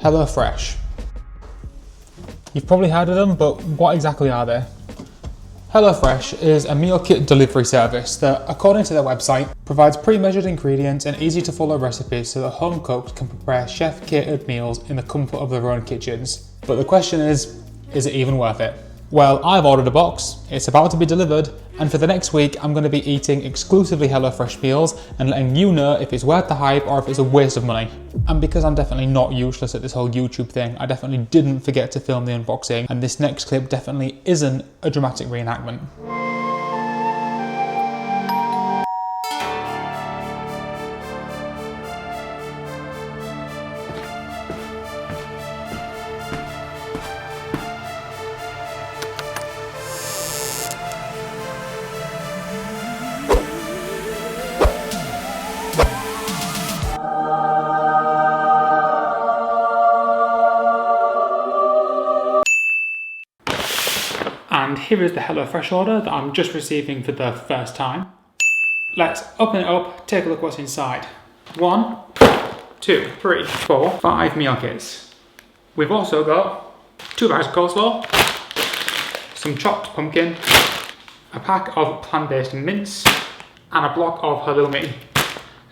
HelloFresh. You've probably heard of them, but what exactly are they? HelloFresh is a meal kit delivery service that, according to their website, provides pre-measured ingredients and easy to follow recipes so that home cooks can prepare chef-catered meals in the comfort of their own kitchens. But the question is it even worth it? Well, I've ordered a box, it's about to be delivered, and for the next week I'm going to be eating exclusively HelloFresh meals and letting you know if it's worth the hype or if it's a waste of money. And because I'm definitely not useless at this whole YouTube thing, I definitely didn't forget to film the unboxing, and this next clip definitely isn't a dramatic reenactment. And here is the HelloFresh order that I'm just receiving for the first time. Let's open it up, take a look what's inside. 1, 2, 3, 4, 5 meal kits. We've also got 2 bags of coleslaw, some chopped pumpkin, a pack of plant-based mince, and a block of halloumi.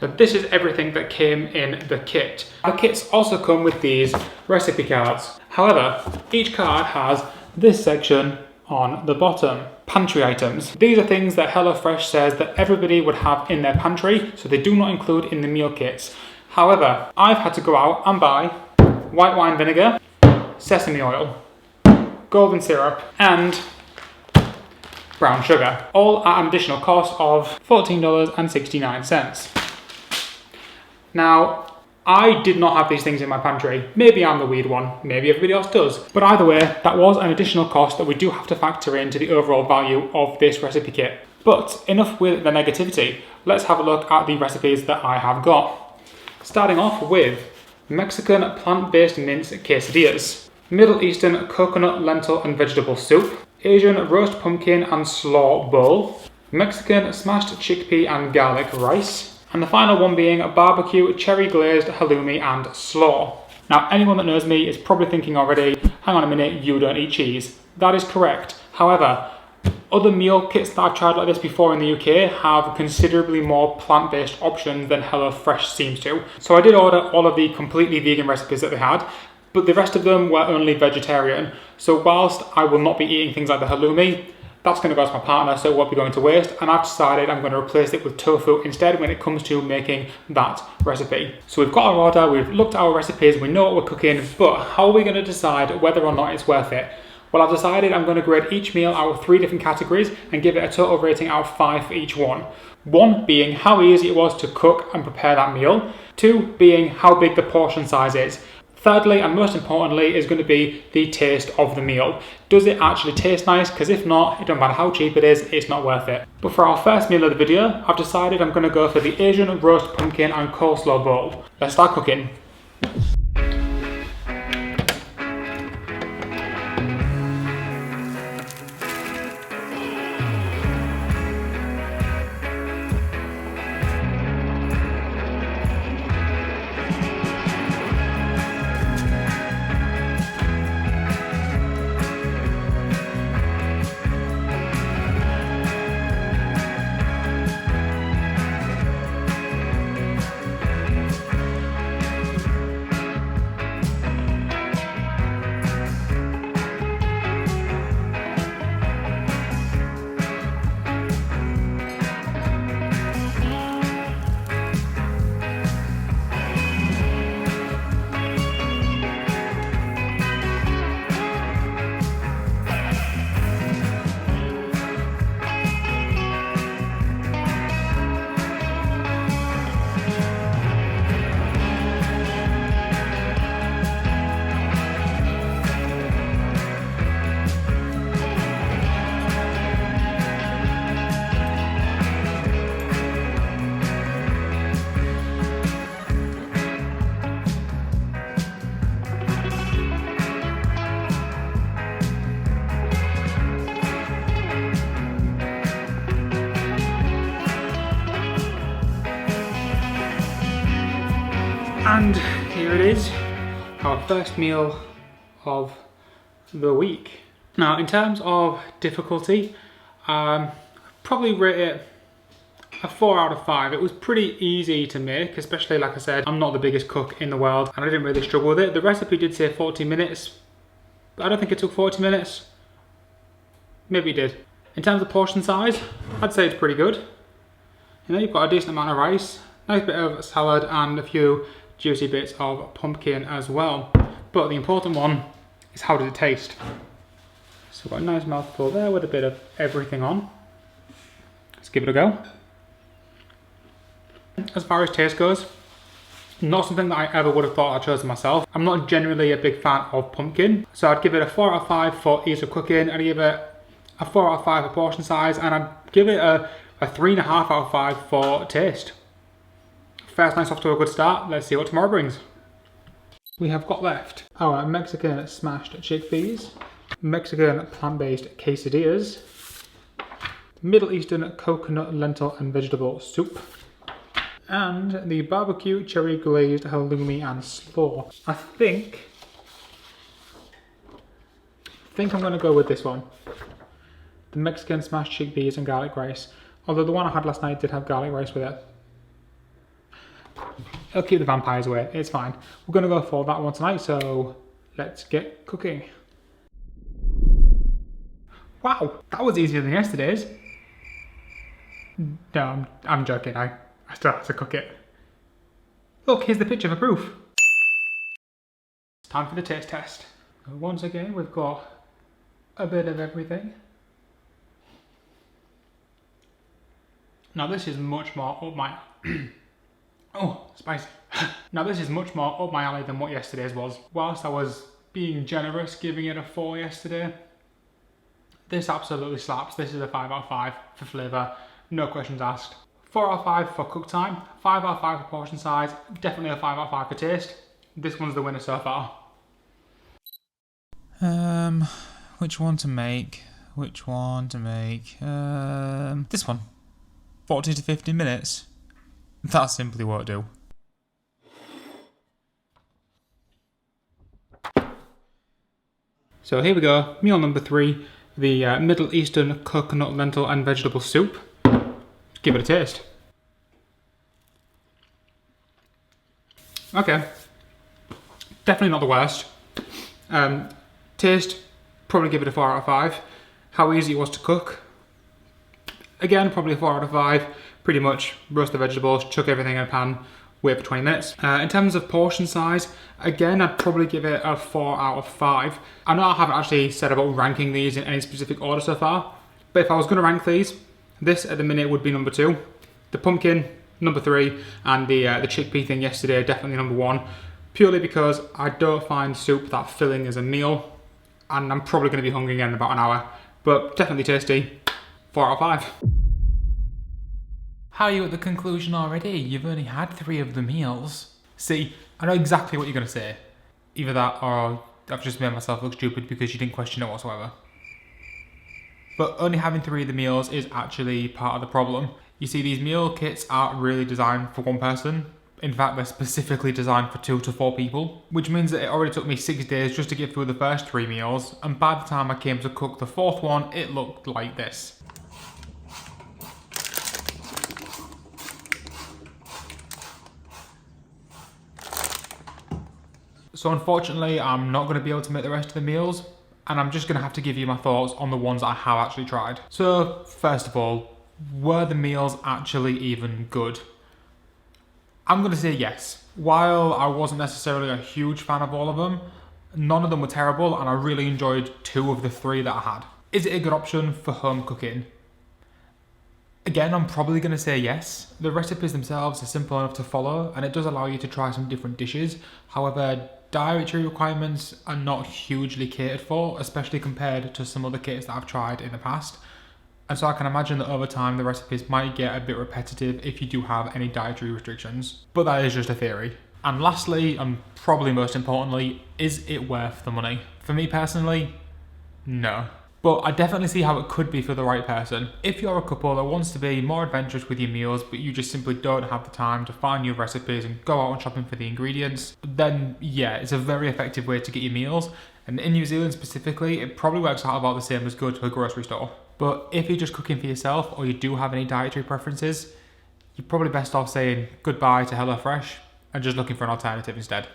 So this is everything that came in the kit. Our kits also come with these recipe cards. However, each card has this section on the bottom, pantry items. These are things that HelloFresh says that everybody would have in their pantry, so they do not include in the meal kits. However, I've had to go out and buy white wine vinegar, sesame oil, golden syrup, and brown sugar, all at an additional cost of $14.69. Now, I did not have these things in my pantry. Maybe I'm the weird one, maybe everybody else does. But either way, that was an additional cost that we do have to factor into the overall value of this recipe kit. But enough with the negativity, let's have a look at the recipes that I have got. Starting off with Mexican plant-based mince quesadillas, Middle Eastern coconut, lentil and vegetable soup, Asian roast pumpkin and slaw bowl, Mexican smashed chickpea and garlic rice, and the final one being a barbecue, cherry glazed halloumi and slaw. Now, anyone that knows me is probably thinking already, hang on a minute, you don't eat cheese. That is correct. However, other meal kits that I've tried like this before in the UK have considerably more plant-based options than HelloFresh seems to. So I did order all of the completely vegan recipes that they had, but the rest of them were only vegetarian. So whilst I will not be eating things like the halloumi, that's going to go to my partner, so it won't be going to waste, and I've decided I'm going to replace it with tofu instead when it comes to making that recipe. So we've got our order, we've looked at our recipes, we know what we're cooking, but how are we going to decide whether or not it's worth it? Well, I've decided I'm going to grade each meal out of 3 different categories and give it a total rating out of 5 for each one. 1 being how easy it was to cook and prepare that meal, 2 being how big the portion size is. Thirdly, and most importantly, is going to be the taste of the meal. Does it actually taste nice? Because if not, it doesn't matter how cheap it is, it's not worth it. But for our first meal of the video, I've decided I'm going to go for the Asian roast pumpkin and coleslaw bowl. Let's start cooking. our first meal of the week. Now, in terms of difficulty, probably rate it a 4 out of 5. It was pretty easy to make, especially, like I said, I'm not the biggest cook in the world and I didn't really struggle with it. The recipe did say 40 minutes, but I don't think it took 40 minutes. Maybe it did. In terms of portion size, I'd say it's pretty good. You know, you've got a decent amount of rice, nice bit of salad and a few juicy bits of pumpkin as well. But the important one is, how does it taste? So we've got a nice mouthful there with a bit of everything on. Let's give it a go. As far as taste goes, not something that I ever would have thought I'd chosen myself. I'm not generally a big fan of pumpkin, so I'd give it a 4 out of 5 for ease of cooking. I'd give it a 4 out of 5 for portion size, and I'd give it a 3.5 out of 5 for taste. First night's off to a good start. Let's see what tomorrow brings. We have got left our Mexican smashed chickpeas, Mexican plant-based quesadillas, Middle Eastern coconut, lentil and vegetable soup, and the barbecue cherry glazed halloumi and slaw. I think I'm going to go with this one. The Mexican smashed chickpeas and garlic rice. Although the one I had last night did have garlic rice with it. It'll keep the vampires away, it's fine. We're going to go for that one tonight, so let's get cooking. Wow, that was easier than yesterday's. No, I'm joking, I still have to cook it. Look, here's the picture for proof. It's time for the taste test. Once again, we've got a bit of everything. Now this is much more up my... oh, spicy. Now this is much more up my alley than what yesterday's was. Whilst I was being generous, giving it a 4 yesterday, this absolutely slaps. This is a 5 out of 5 for flavour, no questions asked. 4 out of 5 for cook time, 5 out of 5 for portion size, definitely a 5 out of 5 for taste. This one's the winner so far. Which one to make? Which one to make? This one. 40 to 50 minutes. That simply won't do. So here we go, meal number 3, the Middle Eastern coconut, lentil and vegetable soup. Give it a taste. Okay, definitely not the worst. Taste, probably give it a 4 out of 5. How easy it was to cook. Again, probably a 4 out of 5. Pretty much roast the vegetables, chuck everything in a pan, wait for 20 minutes. In terms of portion size, again, I'd probably give it a 4 out of 5. I know I haven't actually said about ranking these in any specific order so far, but if I was going to rank these, this at the minute would be number 2. The pumpkin, number 3, and the chickpea thing yesterday, definitely number 1. Purely because I don't find soup that filling as a meal, and I'm probably going to be hungry again in about an hour. But definitely tasty, 4 out of 5. How are you at the conclusion already? You've only had 3 of the meals. See, I know exactly what you're going to say. Either that or I've just made myself look stupid because you didn't question it whatsoever. But only having 3 of the meals is actually part of the problem. You see, these meal kits aren't really designed for one person. In fact, they're specifically designed for 2 to 4 people, which means that it already took me 6 days just to get through the first 3 meals, and by the time I came to cook the 4th one, it looked like this. So unfortunately, I'm not going to be able to make the rest of the meals, and I'm just going to have to give you my thoughts on the ones I have actually tried. So, first of all, were the meals actually even good? I'm going to say yes. While I wasn't necessarily a huge fan of all of them, none of them were terrible, and I really enjoyed 2 of the 3 that I had. Is it a good option for home cooking? Again, I'm probably going to say yes. The recipes themselves are simple enough to follow, and it does allow you to try some different dishes. However, dietary requirements are not hugely catered for, especially compared to some other kits that I've tried in the past. And so I can imagine that over time the recipes might get a bit repetitive if you do have any dietary restrictions. But that is just a theory. And lastly, and probably most importantly, is it worth the money? For me personally, no. But I definitely see how it could be for the right person. If you're a couple that wants to be more adventurous with your meals, but you just simply don't have the time to find new recipes and go out and shopping for the ingredients, then yeah, it's a very effective way to get your meals. And in New Zealand specifically, it probably works out about the same as going to a grocery store. But if you're just cooking for yourself, or you do have any dietary preferences, you're probably best off saying goodbye to HelloFresh and just looking for an alternative instead.